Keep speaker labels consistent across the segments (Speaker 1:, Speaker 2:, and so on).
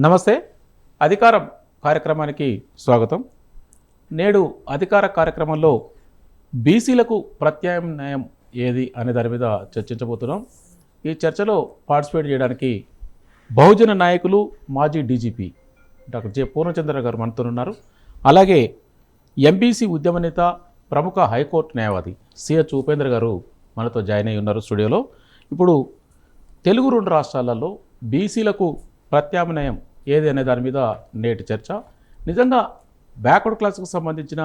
Speaker 1: నమస్తే. అధికారం కార్యక్రమానికి స్వాగతం. నేడు అధికార కార్యక్రమంలో బీసీలకు ప్రత్యామ్నాయం ఏది అనే దాని మీద చర్చించబోతున్నాం. ఈ చర్చలో పార్టిసిపేట్ చేయడానికి బహుజన నాయకులు మాజీ డీజీపీ డాక్టర్ జె పూర్ణచంద్ర గారు మనతో ఉన్నారు. అలాగే ఎంబీసీ ఉద్యమ నేత, ప్రముఖ హైకోర్టు న్యాయవాది సిహెచ్ ఉపేంద్ర గారు మనతో జాయిన్ అయి ఉన్నారు స్టూడియోలో. ఇప్పుడు తెలుగు రెండు రాష్ట్రాలలో బీసీలకు ప్రత్యామ్నాయం ఏది అనే దాని మీద నేటి చర్చ. నిజంగా బ్యాక్వర్డ్ క్లాస్కు సంబంధించిన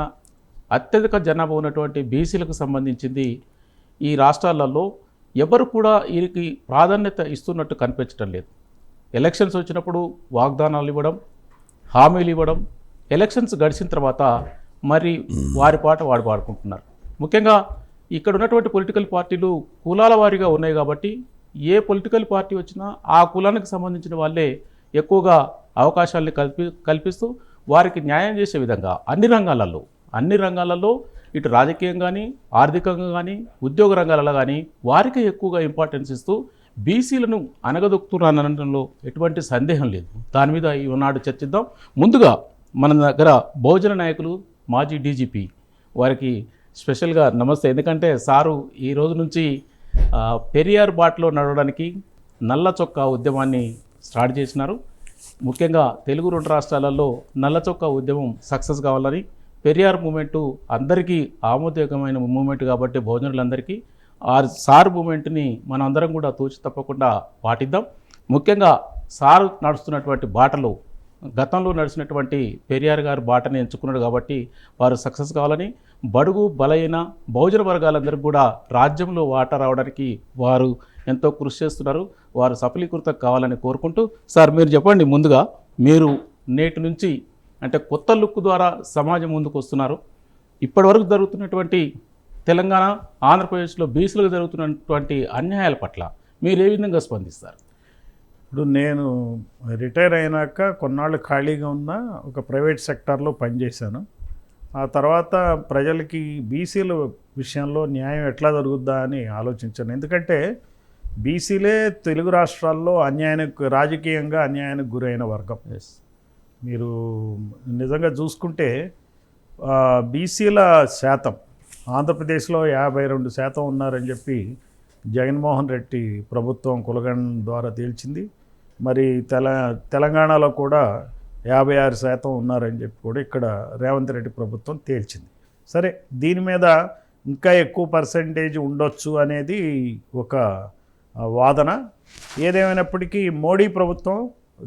Speaker 1: అత్యధిక జనాభా ఉన్నటువంటి బీసీలకు సంబంధించింది ఈ రాష్ట్రాలలో ఎవరు కూడా వీరికి ప్రాధాన్యత ఇస్తున్నట్టు కనిపించడం లేదు. ఎలక్షన్స్ వచ్చినప్పుడు వాగ్దానాలు ఇవ్వడం, హామీలు ఇవ్వడం, ఎలక్షన్స్ గడిచిన తర్వాత మరి వారి పాట వాడు పాడుకుంటున్నారు. ముఖ్యంగా ఇక్కడ ఉన్నటువంటి పొలిటికల్ పార్టీలు కులాల వారీగా ఉన్నాయి కాబట్టి ఏ పొలిటికల్ పార్టీ వచ్చినా ఆ కులానికి సంబంధించిన వాళ్ళే ఎక్కువగా అవకాశాలని కల్పిస్తూ వారికి న్యాయం చేసే విధంగా అన్ని రంగాలలో ఇటు రాజకీయం కానీ, ఆర్థికంగా కానీ, ఉద్యోగ రంగాలలో కానీ వారికి ఎక్కువగా ఇంపార్టెన్స్ ఇస్తూ బీసీలను అనగదొక్కుతున్నారనడంలో ఎటువంటి సందేహం లేదు. దాని మీద ఈనాడు చర్చిద్దాం. ముందుగా మన దగ్గర బహుజన నాయకులు, మాజీ డీజీపీ వారికి స్పెషల్గా నమస్తే. ఎందుకంటే సారు ఈ రోజు నుంచి పెరియార్ బాటలో నడవడానికి నల్ల చొక్కా ఉద్యమాన్ని స్టార్ట్ చేసినారు. ముఖ్యంగా తెలుగు రెండు రాష్ట్రాలలో నల్ల చొక్కా ఉద్యమం సక్సెస్ కావాలని, పెరియార్ మూమెంటు అందరికీ ఆమోదయోగమైన మూమెంట్ కాబట్టి బహుజనులందరికీ ఆ సార్ మూమెంట్ని మనం అందరం కూడా తూచి తప్పకుండా పాటిద్దాం. ముఖ్యంగా సారు నడుస్తున్నటువంటి బాటలో గతంలో నడిచినటువంటి పెరియార్ గారు బాటని ఎంచుకున్నాడు కాబట్టి వారు సక్సెస్ కావాలని, బడుగు బలైన బహుజన వర్గాలందరికీ కూడా రాజ్యంలో వాటా రావడానికి వారు ఎంతో కృషి చేస్తున్నారు. వారు సఫలీకృతం కావాలని కోరుకుంటూ, సార్ మీరు చెప్పండి, ముందుగా మీరు నేటి నుంచి అంటే కొత్త లుక్ ద్వారా సమాజం ముందుకు వస్తున్నారు. ఇప్పటివరకు జరుగుతున్నటువంటి తెలంగాణ, ఆంధ్రప్రదేశ్లో బీసీలకు జరుగుతున్నటువంటి అన్యాయాల పట్ల మీరు ఏ విధంగా స్పందిస్తారు?
Speaker 2: ఇప్పుడు నేను రిటైర్ అయినాక కొన్నాళ్ళు ఖాళీగా ఉన్న ఒక ప్రైవేట్ సెక్టార్లో పనిచేశాను. ఆ తర్వాత ప్రజలకి బీసీల విషయంలో న్యాయం ఎట్లా జరుగుద్దా అని ఆలోచించాను. ఎందుకంటే బీసీలే తెలుగు రాష్ట్రాల్లో రాజకీయంగా అన్యాయానికి గురైన వర్గం. మీరు నిజంగా చూసుకుంటే బీసీల శాతం ఆంధ్రప్రదేశ్లో 52% ఉన్నారని చెప్పి జగన్మోహన్ రెడ్డి ప్రభుత్వం కులగణన ద్వారా తేల్చింది. మరి తెలంగాణలో కూడా 56% ఉన్నారని చెప్పి కూడా ఇక్కడ రేవంత్ రెడ్డి ప్రభుత్వం తేల్చింది. సరే, దీని మీద ఇంకా ఎక్కువ పర్సంటేజ్ ఉండొచ్చు అనేది ఒక వాదన. ఏదేమైనప్పటికీ మోడీ ప్రభుత్వం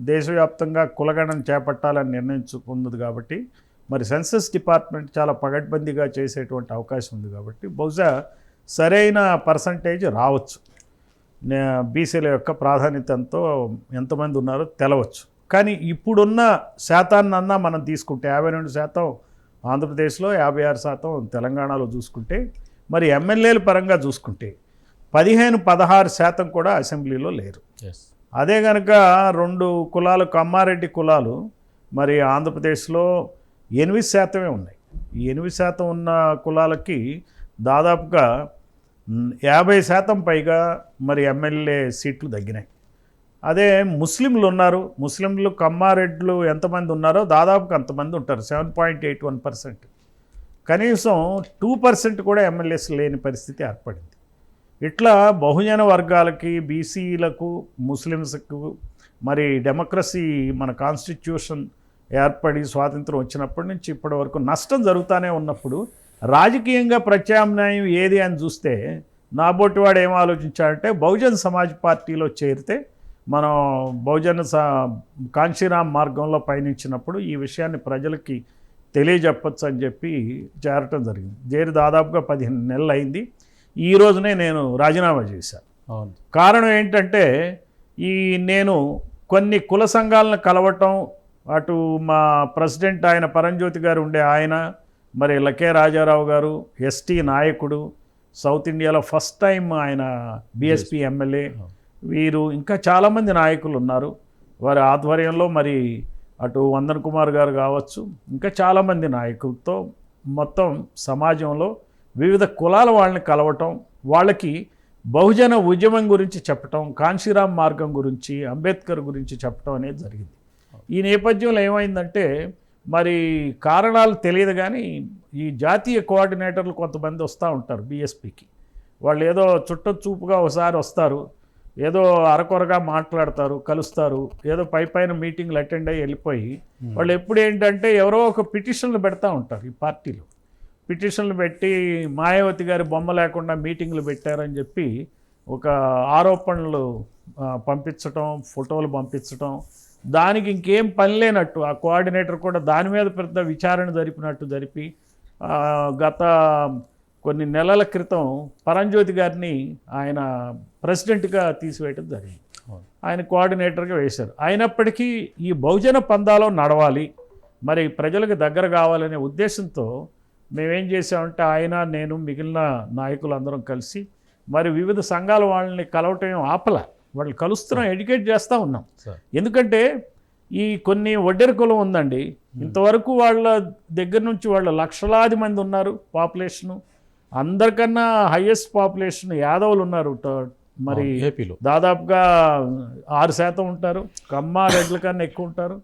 Speaker 2: దేశవ్యాప్తంగా కులగణన చేపట్టాలని నిర్ణయించుకున్నది కాబట్టి మరి సెన్సస్ డిపార్ట్మెంట్ చాలా పగడ్బందీగా చేసేటువంటి అవకాశం ఉంది కాబట్టి బహుశా సరైన పర్సంటేజ్ రావచ్చు. బీసీల యొక్క ప్రాధాన్యతతో ఎంతమంది ఉన్నారో తెలవచ్చు. కానీ ఇప్పుడున్న శాతాన్నన్నా మనం తీసుకుంటే 52% ఆంధ్రప్రదేశ్లో, 56% తెలంగాణలో చూసుకుంటే, మరి ఎమ్మెల్యేల పరంగా చూసుకుంటే 15-16% కూడా అసెంబ్లీలో లేరు. అదే కనుక రెండు కులాలు, కమ్మారెడ్డి కులాలు మరి ఆంధ్రప్రదేశ్లో 8% ఉన్నాయి. ఈ 8% ఉన్న కులాలకి దాదాపుగా 50% పైగా మరి ఎమ్మెల్యే సీట్లు తగ్గినాయి. అదే ముస్లింలు ఉన్నారు. ముస్లింలు కమ్మారెడ్లు ఎంతమంది ఉన్నారో దాదాపుగా అంతమంది ఉంటారు, 7.81%. కనీసం 2% కూడా ఎమ్మెల్యేస్ లేని పరిస్థితి ఏర్పడింది. ఇట్లా బహుజన వర్గాలకి, బీసీలకు, ముస్లిమ్స్కు మరి డెమోక్రసీ మన కాన్స్టిట్యూషన్ ఏర్పడి స్వాతంత్రం వచ్చినప్పటి నుంచి ఇప్పటి వరకు నష్టం జరుగుతూనే ఉన్నప్పుడు రాజకీయంగా ప్రత్యామ్నాయం ఏది అని చూస్తే నాబోటివాడు ఏం ఆలోచించాడంటే బహుజన్ సమాజ్ పార్టీలో చేరితే మనం కాంశీరామ్ మార్గంలో పయనించినప్పుడు ఈ విషయాన్ని ప్రజలకి తెలియజెప్పచ్చు అని చెప్పి చేరటం జరిగింది. చేరి దాదాపుగా 15 నెలలు అయింది. ఈ రోజునే నేను రాజీనామా చేశాను. కారణం ఏంటంటే నేను కొన్ని కుల సంఘాలను కలవటం, అటు మా ప్రెసిడెంట్ ఆయన పరంజ్యోతి గారు ఉండే ఆయన, మరి లకే రాజారావు గారు ఎస్టీ నాయకుడు, సౌత్ ఇండియాలో ఫస్ట్ టైం ఆయన బీఎస్పీ ఎమ్మెల్యే, వీరు ఇంకా చాలామంది నాయకులు ఉన్నారు. వారి ఆధ్వర్యంలో మరి అటు వందన్ కుమార్ గారు కావచ్చు, ఇంకా చాలామంది నాయకులతో మొత్తం సమాజంలో వివిధ కులాల వాళ్ళని కలవటం, వాళ్ళకి బహుజన ఉద్యమం గురించి చెప్పటం, కాంశీరామ్ మార్గం గురించి, అంబేద్కర్ గురించి చెప్పటం అనేది జరిగింది. ఈ నేపథ్యంలో ఏమైందంటే మరి కారణాలు తెలియదు కానీ ఈ జాతీయ కోఆర్డినేటర్లు కొంతమంది వస్తూ ఉంటారు బీఎస్పీకి. వాళ్ళు ఏదో చూపుగా ఒకసారి వస్తారు, ఏదో అరకొరగా మాట్లాడతారు, కలుస్తారు, ఏదో పైన మీటింగ్లు అటెండ్ అయ్యి వెళ్ళిపోయి వాళ్ళు ఎప్పుడు ఏంటంటే ఎవరో ఒక పిటిషన్లు పెడతా ఉంటారు. ఈ పార్టీలు పిటిషన్లు పెట్టి మాయావతి గారి బొమ్మ లేకుండా మీటింగ్లు పెట్టారని చెప్పి ఒక ఆరోపణలు పంపించటం, ఫోటోలు పంపించటం, దానికి ఇంకేం పని లేనట్టు ఆ కోఆర్డినేటర్ కూడా దాని మీద పెద్ద విచారణ జరిపి గత కొన్ని నెలల క్రితం పరంజ్యోతి గారిని ఆయన ప్రెసిడెంట్గా తీసివేయడం జరిగింది. ఆయన కోఆర్డినేటర్గా వేశారు. అయినప్పటికీ ఈ బహుజన పందాలో నడవాలి, మరి ప్రజలకు దగ్గర కావాలనే ఉద్దేశంతో మేమేం చేసామంటే ఆయన, నేను, మిగిలిన నాయకులు అందరం కలిసి మరి వివిధ సంఘాల వాళ్ళని కలవటం ఆపల, వాళ్ళు కలుస్తున్నాం, ఎడ్యుకేట్ చేస్తూ ఉన్నాం. ఎందుకంటే ఈ కొన్ని ఒడ్డెర కులం ఉందండి, ఇంతవరకు వాళ్ళ దగ్గర నుంచి వాళ్ళు లక్షలాది మంది ఉన్నారు పాపులేషను. అందరికన్నా హైయెస్ట్ పాపులేషన్ యాదవులు ఉన్నారు. మరి
Speaker 1: ఏపీలో దాదాపుగా
Speaker 2: 6% ఉంటారు. కమ్మ రెడ్ల కన్నా ఎక్కువ ఉంటారు.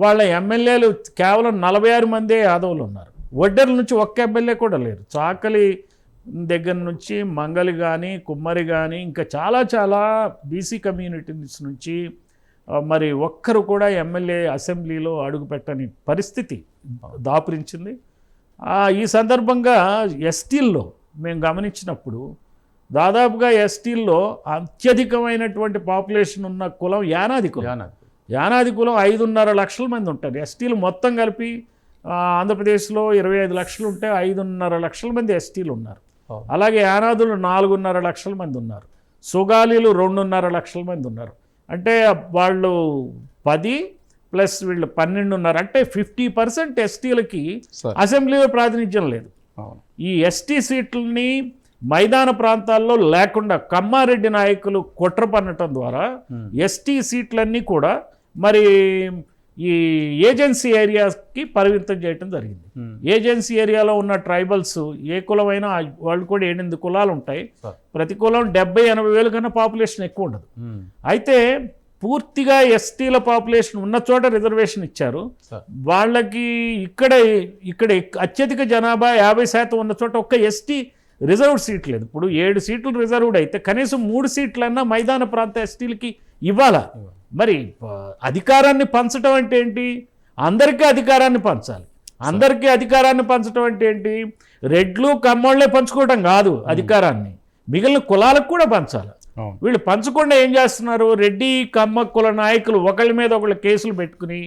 Speaker 2: వాళ్ళ ఎమ్మెల్యేలు కేవలం 46 మందే యాదవులు ఉన్నారు. ఒడ్డెర్ల నుంచి ఒక్క ఎమ్మెల్యే కూడా లేరు. చాకలి దగ్గర నుంచి మంగలి కానీ, కుమ్మరి కానీ, ఇంకా చాలా బీసీ కమ్యూనిటీస్ నుంచి మరి ఒక్కరు కూడా ఎమ్మెల్యే అసెంబ్లీలో అడుగుపెట్టని పరిస్థితి దాపురించింది. ఈ సందర్భంగా ఎస్టీల్లో మేము గమనించినప్పుడు దాదాపుగా ఎస్టీల్లో అత్యధికమైనటువంటి పాపులేషన్ ఉన్న కులం యానాది కులం. యానాది కులం 5.5 లక్షల మంది ఉంటారు. ఎస్టీలు మొత్తం కలిపి ఆంధ్రప్రదేశ్లో 25 లక్షలు ఉంటే 5.5 లక్షల మంది ఎస్టీలు ఉన్నారు. అలాగే యానాదులు 4.5 లక్షల మంది ఉన్నారు. సుగాలీలు 2.5 లక్షల మంది ఉన్నారు. అంటే వాళ్ళు 10 ప్లస్ వీళ్ళు 12.5, అంటే 50% ఎస్టీలకి అసెంబ్లీలో ప్రాతినిధ్యం లేదు. ఈ ఎస్టీ సీట్లని మైదాన ప్రాంతాల్లో లేకుండా కమ్మారెడ్డి నాయకులు కుట్ర పన్నటం ద్వారా ఎస్టీ సీట్లన్నీ కూడా మరి ఈ ఏజెన్సీ ఏరియాకి పరిమితం చేయటం జరిగింది. ఏజెన్సీ ఏరియాలో ఉన్న ట్రైబల్స్ ఏ కులమైనా వాళ్ళు కూడా 8 కులాలు ఉంటాయి. ప్రతి కులం 70-80 వేల కన్నా పాపులేషన్ ఎక్కువ ఉండదు. అయితే పూర్తిగా ఎస్టీల పాపులేషన్ ఉన్న చోట రిజర్వేషన్ ఇచ్చారు. వాళ్ళకి ఇక్కడ అత్యధిక జనాభా 50% ఉన్న చోట ఒక్క ఎస్టీ రిజర్వ్డ్ సీట్ లేదు. ఇప్పుడు 7 సీట్లు రిజర్వ్డ్ అయితే కనీసం 3 సీట్లన్నా మైదాన ప్రాంత ఎస్టీలకి ఇవ్వాలా. మరి అధికారాన్ని పంచడం అంటే ఏంటి? అందరికీ అధికారాన్ని పంచాలి. అందరికీ అధికారాన్ని పంచడం అంటే ఏంటి? రెడ్లు కమ్మోళ్లే పంచుకోవటం కాదు అధికారాన్ని, మిగిలిన కులాలకు కూడా పంచాలి. వీళ్ళు పంచకుండా ఏం చేస్తున్నారు? రెడ్డి కమ్మ కుల నాయకులు ఒకళ్ళ మీద ఒకళ్ళు కేసులు పెట్టుకుని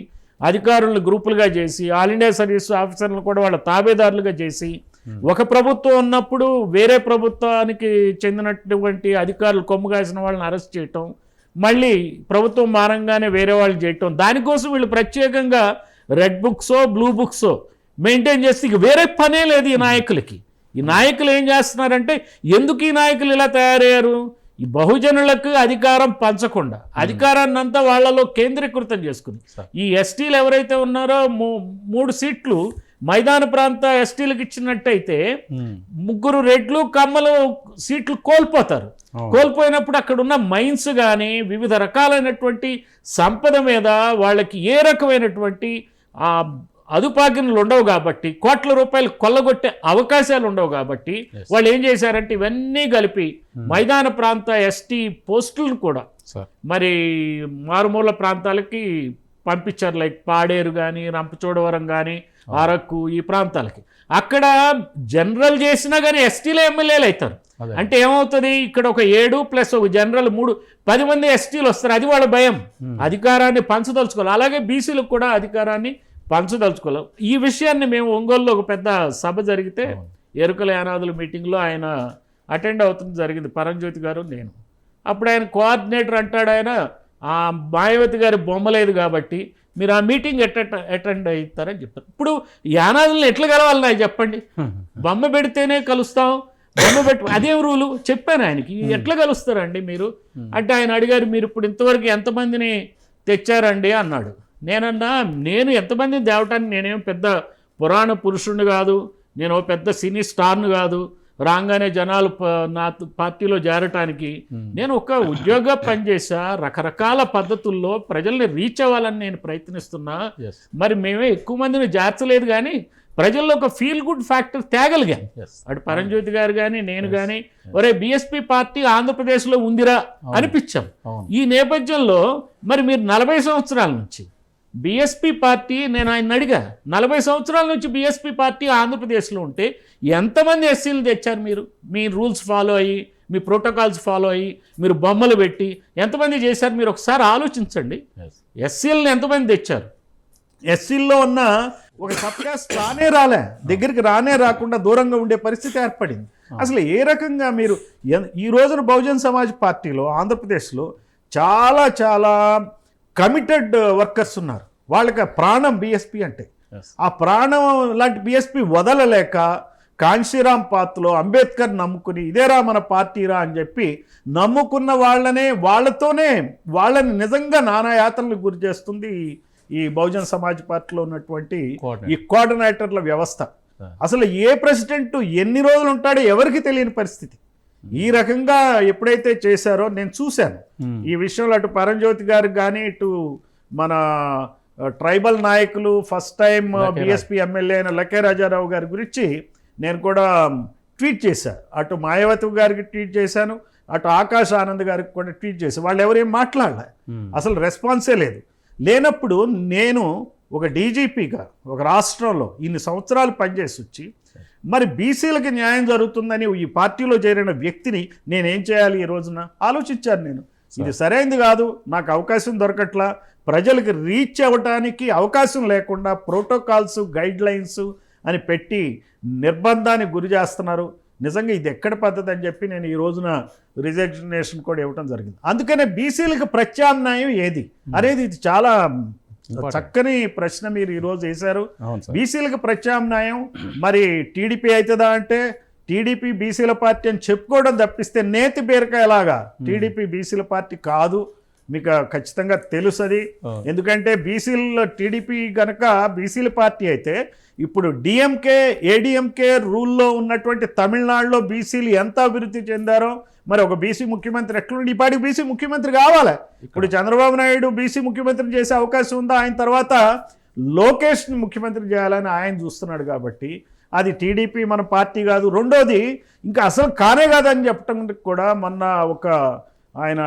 Speaker 2: అధికారులను గ్రూపులుగా చేసి ఆల్ ఇండియా సర్వీస్ ఆఫీసర్లను కూడా వాళ్ళ తాబేదారులుగా చేసి ఒక ప్రభుత్వం ఉన్నప్పుడు వేరే ప్రభుత్వానికి చెందినటువంటి అధికారులు కొమ్ము కాసిన వాళ్ళని అరెస్ట్ చేయటం, మళ్ళీ ప్రభుత్వం మారంగానే వేరే వాళ్ళు చేయటం, దానికోసం వీళ్ళు ప్రత్యేకంగా రెడ్ బుక్సో బ్లూ బుక్సో మెయింటైన్ చేస్తే ఇక వేరే పనే లేదు ఈ నాయకులకి. ఈ నాయకులు ఏం చేస్తున్నారంటే, ఎందుకు ఈ నాయకులు ఇలా తయారయ్యారు? ఈ బహుజనులకు అధికారం పంచకుండా అధికారాన్ని అంతా వాళ్ళలో కేంద్రీకృతం చేసుకుని ఈ ఎస్టీలు ఎవరైతే ఉన్నారో 3 సీట్లు మైదాన ప్రాంత ఎస్టీలకు ఇచ్చినట్టయితే 3 రెడ్లు కమ్మలు సీట్లు కోల్పోతారు. కోల్పోయినప్పుడు అక్కడ ఉన్న మైన్స్ కానీ వివిధ రకాలైనటువంటి సంపద మీద వాళ్ళకి ఏ రకమైనటువంటి అదుపాజ్ఞలు ఉండవు కాబట్టి, కోట్ల రూపాయలు కొల్లగొట్టే అవకాశాలు ఉండవు కాబట్టి వాళ్ళు ఏం చేశారంటే ఇవన్నీ కలిపి మైదాన ప్రాంత ఎస్టీ పోస్టులను కూడా మరి మారుమూల ప్రాంతాలకి పంపించారు. లైక్ పాడేరు కానీ, రంపచోడవరం కానీ, అరకు, ఈ ప్రాంతాలకి. అక్కడ జనరల్ చేసినా కానీ ఎస్టీలో ఎమ్మెల్యేలు అవుతారు. అంటే ఏమవుతుంది? ఇక్కడ ఒక 7 ప్లస్ ఒక జనరల్ 10 మంది ఎస్టీలు వస్తారు. అది వాళ్ళ భయం. అధికారాన్ని పంచదలుచుకోవాలి. అలాగే బీసీలకు కూడా అధికారాన్ని పంచదలుచుకోలేం. ఈ విషయాన్ని మేము ఒంగోలులో ఒక పెద్ద సభ జరిగితే ఎరుకల యానాదుల మీటింగ్లో ఆయన అటెండ్ అవుతుంది జరిగింది, పరంజ్యోతి గారు, నేను. అప్పుడు ఆయన కోఆర్డినేటర్ అంటాడు, ఆయన ఆ మాయావతి గారి బొమ్మ లేదు కాబట్టి మీరు ఆ మీటింగ్ అటెండ్ అవుతారని చెప్తారు. ఇప్పుడు యానాదులను ఎట్లా కలవాలి నాకు చెప్పండి? బొమ్మ పెడితేనే కలుస్తాం, బొమ్మ పెట్టి అదేం రూలు చెప్పాను ఆయనకి. ఎట్లా కలుస్తారండి మీరు అంటే ఆయన అడిగారు, మీరు ఇప్పుడు ఇంతవరకు ఎంతమందిని తెచ్చారండి అన్నాడు. నేనన్నా, నేను ఎంతమందిని తేవటానికి నేనేం పెద్ద పురాణ పురుషుణ్ణి కాదు, నేను పెద్ద సినీ స్టార్ను కాదు,
Speaker 3: రాగానే జనాలు నా పార్టీలో చేరటానికి. నేను ఒక ఉద్యోగ పనిచేసా, రకరకాల పద్ధతుల్లో ప్రజల్ని రీచ్ అవ్వాలని నేను ప్రయత్నిస్తున్నా. మరి మేమే ఎక్కువ మందిని చేర్చలేదు, కానీ ప్రజల్లో ఒక ఫీల్ గుడ్ ఫ్యాక్టర్ తేగలిగాం. అటు పరంజ్యోతి గారు కానీ నేను కానీ ఒరే బీఎస్పీ పార్టీ ఆంధ్రప్రదేశ్లో ఉందిరా అనిపించాం. ఈ నేపథ్యంలో మరి మీరు 40 సంవత్సరాల నుంచి బీఎస్పీ పార్టీ, నేను ఆయన అడిగా 40 సంవత్సరాల నుంచి బీఎస్పీ పార్టీ ఆంధ్రప్రదేశ్లో ఉంటే ఎంతమంది ఎస్సీలు తెచ్చారు మీరు? మీ రూల్స్ ఫాలో అయ్యి, మీ ప్రోటోకాల్స్ ఫాలో అయ్యి, మీరు బొమ్మలు పెట్టి ఎంతమంది చేశారు? మీరు ఒకసారి ఆలోచించండి. ఎస్సీలను ఎంతమంది తెచ్చారు?
Speaker 2: ఎస్సీల్లో ఉన్న ఒక సబ్కాస్ట్ దగ్గరికి రాకుండా దూరంగా ఉండే పరిస్థితి ఏర్పడింది. అసలు ఏ రకంగా మీరు ఈ రోజున బహుజన్ సమాజ్ పార్టీలో ఆంధ్రప్రదేశ్లో చాలా చాలా కమిటెడ్ వర్కర్స్ ఉన్నారు. వాళ్ళకి ప్రాణం బీఎస్పీ అంటే. ఆ ప్రాణం లాంటి బీఎస్పీ వదలలేక కాంశీరాం పాత్రలో అంబేద్కర్ నమ్ముకుని ఇదేరా మన పార్టీరా అని చెప్పి నమ్ముకున్న వాళ్ళని నిజంగా నానా యాతనలకు గురి చేస్తుంది ఈ బహుజన్ సమాజ్ పార్టీలో ఉన్నటువంటి ఈ కోఆర్డినేటర్ల వ్యవస్థ. అసలు ఏ ప్రెసిడెంట్ ఎన్ని రోజులు ఉంటాడో ఎవరికి తెలియని పరిస్థితి. ఈ రకంగా ఎప్పుడైతే చేశారో నేను చూశాను. ఈ విషయంలో అటు పరంజ్యోతి గారికి కానీ, ఇటు మన ట్రైబల్ నాయకులు ఫస్ట్ టైం బీఎస్పీ ఎమ్మెల్యే అయిన లకే రాజారావు గారి గురించి నేను కూడా ట్వీట్ చేశాను. అటు మాయావతి గారికి ట్వీట్ చేశాను, అటు ఆకాష్ ఆనంద్ గారికి కూడా ట్వీట్ చేశాను. వాళ్ళు ఎవరేం మాట్లాడలే, అసలు రెస్పాన్సే లేదు. లేనప్పుడు నేను ఒక డీజీపీగా ఒక రాష్ట్రంలో ఇన్ని సంవత్సరాలు పనిచేసి వచ్చి మరి బీసీలకి న్యాయం జరుగుతుందని ఈ పార్టీలో చేరిన వ్యక్తిని నేనేం చేయాలి? ఈ రోజున ఆలోచించాను నేను. ఇది సరైనది కాదు, నాకు అవకాశం దొరకట్లా, ప్రజలకు రీచ్ అవ్వటానికి అవకాశం లేకుండా ప్రోటోకాల్స్ గైడ్ లైన్స్ అని పెట్టి నిర్బంధానికి గురి చేస్తున్నారు. నిజంగా ఇది ఎక్కడ పద్ధతి అని చెప్పి నేను ఈ రోజున రిజగ్నేషన్ కూడా ఇవ్వటం జరిగింది. అందుకనే బీసీలకు ప్రత్యామ్నాయం ఏది అనేది ఇది చాలా చక్కని ప్రశ్న మీరు ఈరోజు వేశారు. బీసీలకు ప్రత్యామ్నాయం మరి టీడీపీ అవుతుందా అంటే టీడీపీ బీసీల పార్టీ అని చెప్పుకోవడం తప్పిస్తే నేతి బీరకాయలాగా టీడీపీ బీసీల పార్టీ కాదు. మీకు ఖచ్చితంగా తెలుసు అది. ఎందుకంటే బీసీలలో టీడీపీ కనుక బీసీల పార్టీ అయితే ఇప్పుడు ఏడీఎంకే రూల్లో ఉన్నటువంటి తమిళనాడులో బీసీలు ఎంత అభివృద్ధి చెందారో మరి ఒక బీసీ ముఖ్యమంత్రి ఎట్లుండి ఈ పాటికి బీసీ ముఖ్యమంత్రి కావాలి. ఇప్పుడు చంద్రబాబు నాయుడు బీసీ ముఖ్యమంత్రి చేసే అవకాశం ఉందా? ఆయన తర్వాత లోకేష్ని ముఖ్యమంత్రి చేయాలని ఆయన చూస్తున్నాడు. కాబట్టి అది టీడీపీ మన పార్టీ కాదు. రెండోది ఇంకా అసలు కానే కాదని చెప్పడం కూడా మొన్న ఒక ఆయన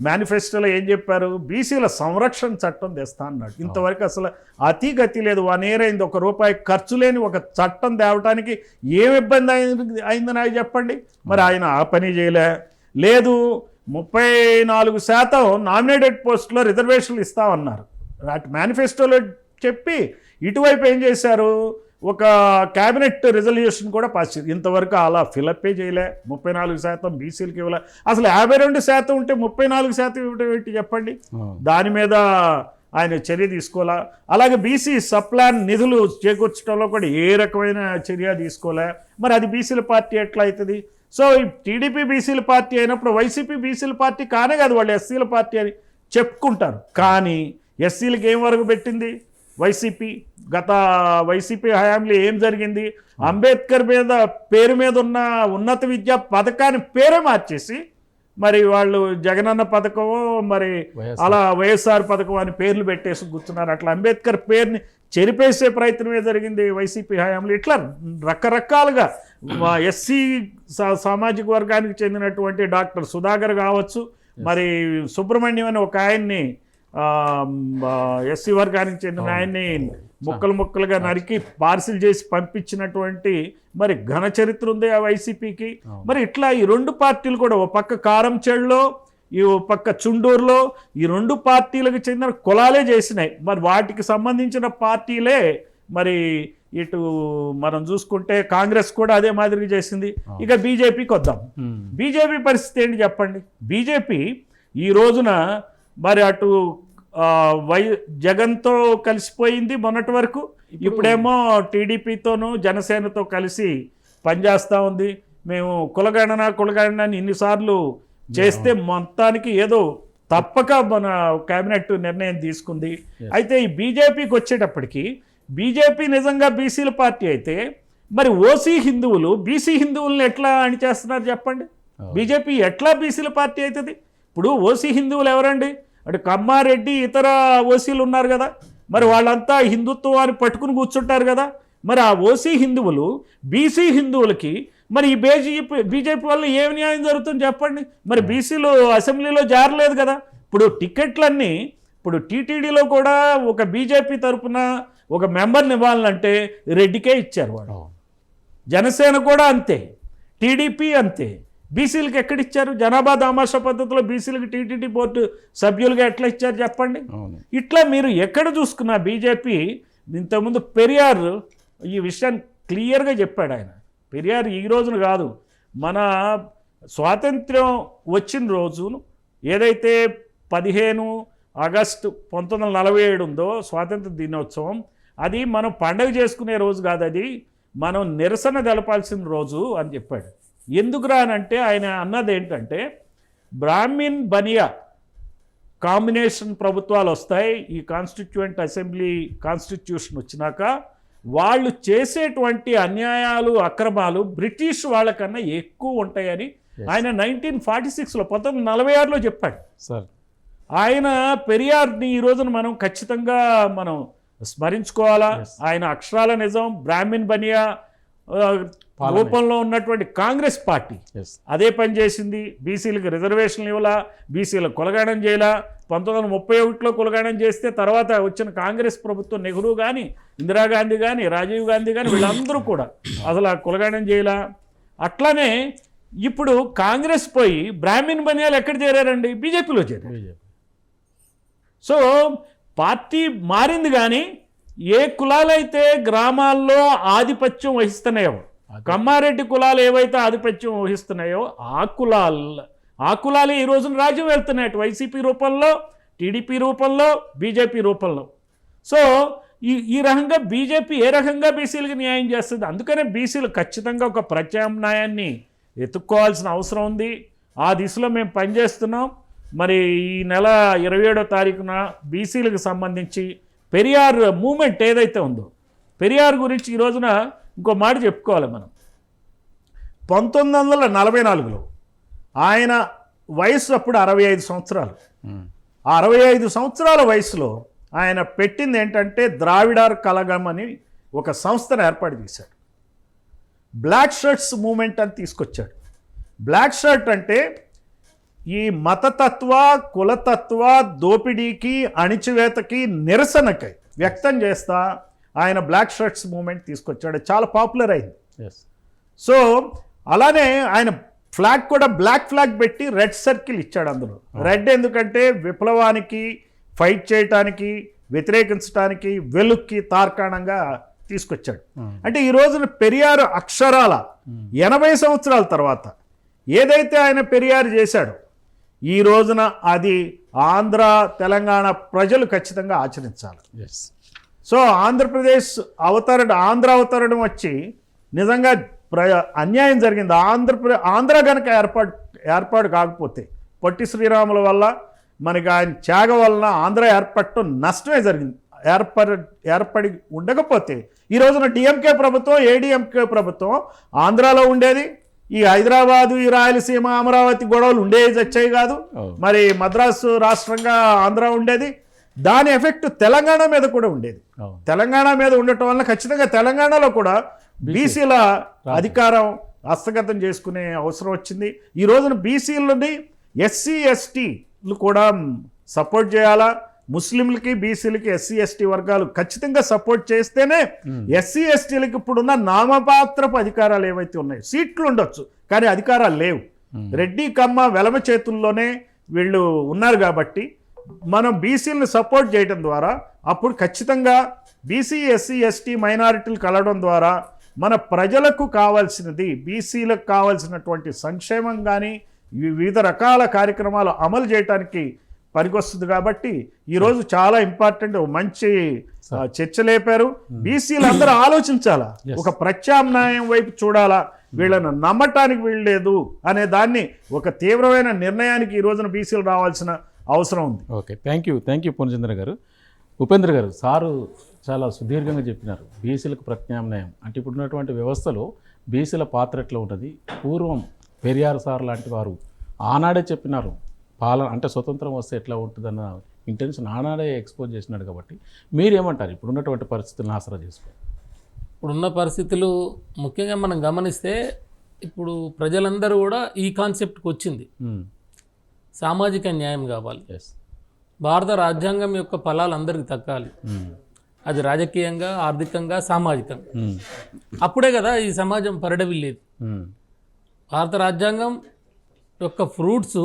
Speaker 2: మేనిఫెస్టోలో ఏం చెప్పారు? బీసీల సంరక్షణ చట్టం తెస్తా అన్నాడు. ఇంతవరకు అసలు అతిగతి లేదు. 1 year అయింది, ₹1 ఖర్చు లేని ఒక చట్టం తేవటానికి ఏం ఇబ్బంది అయిందని ఆయన చెప్పండి. మరి ఆయన ఆ పని చేయలే. లేదు 34% నామినేటెడ్ పోస్టులో రిజర్వేషన్లు ఇస్తామన్నారు. అటు మేనిఫెస్టోలో చెప్పి ఇటువైపు ఏం చేశారు? ఒక క్యాబినెట్ రిజల్యూషన్ కూడా పాస్ చేయాలి. ఇంతవరకు అలా ఫిలప్పే చేయలే. 34% బీసీలకు ఇవ్వలే. అసలు 52% ఉంటే 34% ఇవ్వడం ఏంటి చెప్పండి? దాని మీద ఆయన చర్య తీసుకోలే. అలాగే బీసీ సప్లాన్ నిధులు చేకూర్చడంలో కూడా ఏ రకమైన చర్య తీసుకోలే. మరి అది బీసీల పార్టీ ఎట్లా అవుతుంది? సో టీడీపీ బీసీల పార్టీ అయినప్పుడు వైసీపీ బీసీల పార్టీ కానే కాదు, వాళ్ళు ఎస్సీల పార్టీ అని చెప్పుకుంటారు. కానీ ఎస్సీలకు ఏం వరకు పెట్టింది వైసీపీ? గత వైసీపీ హయాంలో ఏం జరిగింది? అంబేద్కర్ పేరు మీద ఉన్న ఉన్నత విద్యా పథకాన్ని పేరే మార్చేసి మరి వాళ్ళు జగనన్న పథకము మరి అలా వైఎస్ఆర్ పథకం అని పేర్లు పెట్టేసి కూర్చున్నారు. అట్లా అంబేద్కర్ పేరుని చెరిపేసే ప్రయత్నమే జరిగింది వైసీపీ హయాంలో. ఇట్లా రకరకాలుగా ఎస్సీ సామాజిక వర్గానికి చెందినటువంటి డాక్టర్ సుధాకర్ కావచ్చు, మరి సుబ్రహ్మణ్యం అని ఒక ఆయన్ని ఎస్సీ వర్గానికి చెందిన ఆయన్ని ముక్కలుగా నరికి పార్సిల్ చేసి పంపించినటువంటి మరి ఘన చరిత్ర ఉంది ఆ వైసీపీకి. మరి ఇట్లా ఈ 2 పార్టీలు కూడా, ఓ పక్క కారంచేడులో, ఈ ఓ పక్క చుండూరులో, ఈ 2 పార్టీలకు చెందిన కులాలే చేసినాయి. మరి వాటికి సంబంధించిన పార్టీలే మరి ఇటు మనం చూసుకుంటే కాంగ్రెస్ కూడా అదే మాదిరిగా చేసింది. ఇక బీజేపీకి వద్దాం. బీజేపీ పరిస్థితి ఏంటి చెప్పండి? బీజేపీ ఈ రోజున మరి అటు జగన్తో కలిసిపోయింది మొన్నటి వరకు. ఇప్పుడేమో టీడీపీతోనూ జనసేనతో కలిసి పనిచేస్తూ ఉంది. మేము కులగణన ఇన్నిసార్లు చేస్తే మొత్తానికి ఏదో తప్పక మన కేబినెట్ నిర్ణయం తీసుకుంది. అయితే ఈ బీజేపీకి వచ్చేటప్పటికి బీజేపీ నిజంగా బీసీల పార్టీ అయితే
Speaker 3: మరి ఓసీ హిందువులు బీసీ హిందువులను ఎట్లా అణిచేస్తున్నారు చెప్పండి? బీజేపీ ఎట్లా బీసీల పార్టీ అవుతుంది? ఇప్పుడు ఓసీ హిందువులు ఎవరండి? అటు కమ్మారెడ్డి ఇతర ఓసీలు ఉన్నారు కదా, మరి వాళ్ళంతా హిందుత్వాన్ని పట్టుకుని కూర్చుంటారు కదా. మరి ఆ ఓసీ హిందువులు బీసీ హిందువులకి మరి ఈ బీజేపీ వల్ల ఏమి న్యాయం జరుగుతుంది చెప్పండి? మరి బీసీలు అసెంబ్లీలో జారలేదు కదా. ఇప్పుడు టికెట్లన్నీ ఇప్పుడు టీటీడీలో కూడా ఒక బీజేపీ తరఫున ఒక మెంబర్ని ఇవ్వాలంటే రెడ్డికే ఇచ్చారు వాడు. జనసేన కూడా అంతే, టీడీపీ అంతే. బీసీలకు ఎక్కడిచ్చారు? జనాభా దామాషా పద్ధతిలో బీసీలకు టీటీడీ బోర్డు సభ్యులుగా ఎట్లా ఇచ్చారు చెప్పండి? ఇట్లా మీరు ఎక్కడ చూసుకున్నా బీజేపీ ఇంతకుముందు పెరియార్ ఈ విషయాన్ని క్లియర్గా చెప్పాడు. ఆయన పెరియార్ ఈ రోజున కాదు, మన స్వాతంత్ర్యం వచ్చిన రోజును ఏదైతే 15 ఆగస్టు 1947 ఉందో స్వాతంత్ర దినోత్సవం, అది మనం పండగ చేసుకునే రోజు కాదు, అది మనం నిరసన తెలపాల్సిన రోజు అని చెప్పాడు. ఎందుకురా అనంటే ఆయన అన్నది ఏంటంటే బ్రాహ్మిన్ బనియా కాంబినేషన్ ప్రభుత్వాలు వస్తాయి, ఈ కాన్స్టిట్యూయెంట్ అసెంబ్లీ కాన్స్టిట్యూషన్ వచ్చినాక వాళ్ళు చేసేటువంటి అన్యాయాలు అక్రమాలు బ్రిటిష్ వాళ్ళకన్నా ఎక్కువ ఉంటాయని ఆయన 1946లో 1946లో చెప్పాడు సార్. ఆయన పెరియార్ని ఈ రోజున మనం ఖచ్చితంగా మనం స్మరించుకోవాలా. ఆయన అక్షరాల నిజం. బ్రాహ్మిన్ బనియా రూపంలో ఉన్నటువంటి కాంగ్రెస్ పార్టీ అదే పని చేసింది. బీసీలకు రిజర్వేషన్లు ఇవ్వాలా, బీసీలకు కులగాడం చేయాల. 1931లో కులగాడం చేస్తే తర్వాత వచ్చిన కాంగ్రెస్ ప్రభుత్వం, నెహ్రూ కానీ ఇందిరాగాంధీ కానీ రాజీవ్ గాంధీ కానీ వీళ్ళందరూ కూడా అసలు ఆ కులగాడం చేయాల. అట్లానే ఇప్పుడు కాంగ్రెస్ పోయి బ్రాహ్మిన్ బనియాలు ఎక్కడ చేరారండి? బీజేపీలో చేరారు. సో పార్టీ మారింది, కానీ ఏ కులాలైతే గ్రామాల్లో ఆధిపత్యం వహిస్తున్నాయో, కమ్మారెడ్డి కులాలు ఏవైతే ఆధిపత్యం వహిస్తున్నాయో ఆ కులాలే ఈ రోజున రాజ్యం వెళ్తున్నాయి, వైసీపీ రూపంలో, టీడీపీ రూపంలో, బీజేపీ రూపంలో. సో ఈ రకంగా బీజేపీ ఏ రకంగా బీసీలకు న్యాయం చేస్తుంది? అందుకనే బీసీలు ఖచ్చితంగా ఒక ప్రత్యామ్నాయాన్ని ఎత్తుక్కోవాల్సిన అవసరం ఉంది. ఆ దిశలో మేము పనిచేస్తున్నాం. మరి ఈ నెల 27వ తారీఖున బీసీలకు సంబంధించి పెరియార్ మూమెంట్ ఏదైతే ఉందో, పెరియార్ గురించి ఈ రోజున ఇంకో మాట చెప్పుకోవాలి మనం. 1944లో ఆయన వయసు అప్పుడు 65 సంవత్సరాలు. ఆ 65 సంవత్సరాల వయసులో ఆయన పెట్టింది ఏంటంటే ద్రావిడార్ కళగం అని ఒక సంస్థను ఏర్పాటు చేశాడు. బ్లాక్ షర్ట్స్ మూమెంట్ అని తీసుకొచ్చాడు. బ్లాక్ షర్ట్ అంటే ఈ మతతత్వ, కులతత్వ దోపిడీకి, అణిచివేతకి, నిరసనకై వ్యక్తం చేస్తా ఆయన బ్లాక్ షర్ట్స్ మూమెంట్ తీసుకొచ్చాడు. చాలా పాపులర్ అయింది. సో అలానే ఆయన ఫ్లాగ్ కూడా బ్లాక్ ఫ్లాగ్ పెట్టి రెడ్ సర్కిల్ ఇచ్చాడు. అందులో రెడ్ ఎందుకంటే విప్లవానికి, ఫైట్ చేయటానికి, వ్యతిరేకించడానికి, వెలుక్కి తార్కాణంగా తీసుకొచ్చాడు. అంటే ఈ రోజున పెరియార్ అక్షరాల 80 సంవత్సరాల తర్వాత ఏదైతే ఆయన పెరియార్ చేశాడో ఈ రోజున అది ఆంధ్ర, తెలంగాణ ప్రజలు ఖచ్చితంగా ఆచరించాలి. సో ఆంధ్రప్రదేశ్ ఆంధ్ర అవతరణం వచ్చి నిజంగా అన్యాయం జరిగింది. ఆంధ్ర కనుక ఏర్పాటు కాకపోతే, పొట్టి శ్రీరాముల వల్ల మనకి ఆయన త్యాగ వలన ఆంధ్ర ఏర్పడటం నష్టమే జరిగింది. ఏర్పడి ఉండకపోతే ఈ రోజున డిఎంకే ప్రభుత్వం, ఏడీఎంకే ప్రభుత్వం ఆంధ్రాలో ఉండేది. ఈ హైదరాబాదు, ఈ రాయలసీమ, అమరావతి గొడవలు ఉండేవి వచ్చాయి కాదు. మరి మద్రాసు రాష్ట్రంగా ఆంధ్ర ఉండేది. దాని ఎఫెక్ట్ తెలంగాణ మీద కూడా ఉండేది. తెలంగాణ మీద ఉండటం వల్ల ఖచ్చితంగా తెలంగాణలో కూడా బీసీల అధికారం హస్తగతం చేసుకునే అవసరం వచ్చింది. ఈ రోజున బీసీలని ఎస్సీ ఎస్టీలు కూడా సపోర్ట్ చేయాలా. ముస్లింలకి, బీసీలకి, ఎస్సీ ఎస్టీ వర్గాలు ఖచ్చితంగా సపోర్ట్ చేస్తేనే ఎస్సీ ఎస్టీలకి ఇప్పుడున్న నామమాత్రపు అధికారాలు ఏవైతే ఉన్నాయో, సీట్లు ఉండొచ్చు కానీ అధికారాలు లేవు. రెడ్డి, కమ్మ, వెలమ చేతుల్లోనే వీళ్ళు ఉన్నారు. కాబట్టి మనం బీసీలను సపోర్ట్ చేయడం ద్వారా అప్పుడు ఖచ్చితంగా బీసీ, ఎస్సీ, ఎస్టీ మైనారిటీలు కలవడం ద్వారా మన ప్రజలకు కావాల్సినది, బీసీలకు కావాల్సినటువంటి సంక్షేమం కానీ వివిధ రకాల కార్యక్రమాలు అమలు చేయడానికి పనికొస్తుంది. కాబట్టి ఈరోజు చాలా ఇంపార్టెంట్, మంచి చర్చ లేపారు. బీసీలు అందరూ ఆలోచించాలా, ఒక ప్రత్యామ్నాయం వైపు చూడాలా, వీళ్ళను నమ్మటానికి వీల్లేదు అనే దాన్ని ఒక తీవ్రమైన నిర్ణయానికి ఈ రోజున బీసీలు రావాల్సిన అవసరం ఉంది.
Speaker 1: ఓకే, థ్యాంక్ యూ పూర్ణచంద్ర గారు. ఉపేంద్ర గారు, సారు చాలా సుదీర్ఘంగా చెప్పినారు. బీసీలకు ప్రత్యామ్నాయం అంటే ఇప్పుడున్నటువంటి వ్యవస్థలో బీసీల పాత్ర ఎట్లా ఉంటుంది. పూర్వం పెరియార్ సార్ లాంటి వారు ఆనాడే చెప్పినారు అంటే స్వతంత్రం వస్తే ఎట్లా ఉంటుందన్న ఇంటెన్షన్ ఆనాడే ఎక్స్పోజ్ చేసినాడు. కాబట్టి మీరేమంటారు ఇప్పుడున్నటువంటి పరిస్థితులను ఆసరా చేసుకో?
Speaker 4: ఇప్పుడున్న పరిస్థితులు ముఖ్యంగా మనం గమనిస్తే ఇప్పుడు ప్రజలందరూ కూడా ఈ కాన్సెప్ట్కి వచ్చింది. సామాజిక న్యాయం కావాలి, భారత రాజ్యాంగం యొక్క ఫలాలు అందరికీ దక్కాలి, అది రాజకీయంగా, ఆర్థికంగా, సామాజికంగా. అప్పుడే కదా ఈ సమాజం పరిడవిల్లేది. భారత రాజ్యాంగం యొక్క ఫ్రూట్స్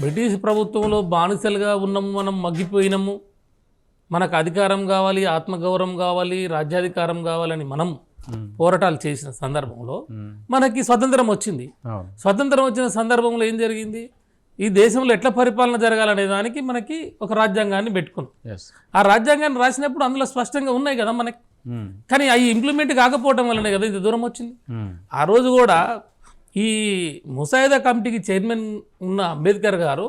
Speaker 4: బ్రిటిష్ ప్రభుత్వంలో బానిసలుగా ఉన్నాము, మనం మగ్గిపోయినాము, మనకు అధికారం కావాలి, ఆత్మగౌరవం కావాలి, రాజ్యాధికారం కావాలని మనం పోరాటాలు చేసిన సందర్భంలో మనకి స్వతంత్రం వచ్చింది. స్వతంత్రం వచ్చిన సందర్భంలో ఏం జరిగింది, ఈ దేశంలో ఎట్లా పరిపాలన జరగాలనే దానికి మనకి ఒక రాజ్యాంగాన్ని పెట్టుకున్నాం. ఆ రాజ్యాంగాన్ని రాసినప్పుడు అందులో స్పష్టంగా ఉన్నాయి కదా మనకి, కానీ అవి ఇంప్లిమెంట్ కాకపోవడం వల్లనే కదా ఇంత దూరం వచ్చింది. ఆ రోజు కూడా ఈ ముసాయిదా కమిటీకి చైర్మన్ ఉన్న అంబేద్కర్ గారు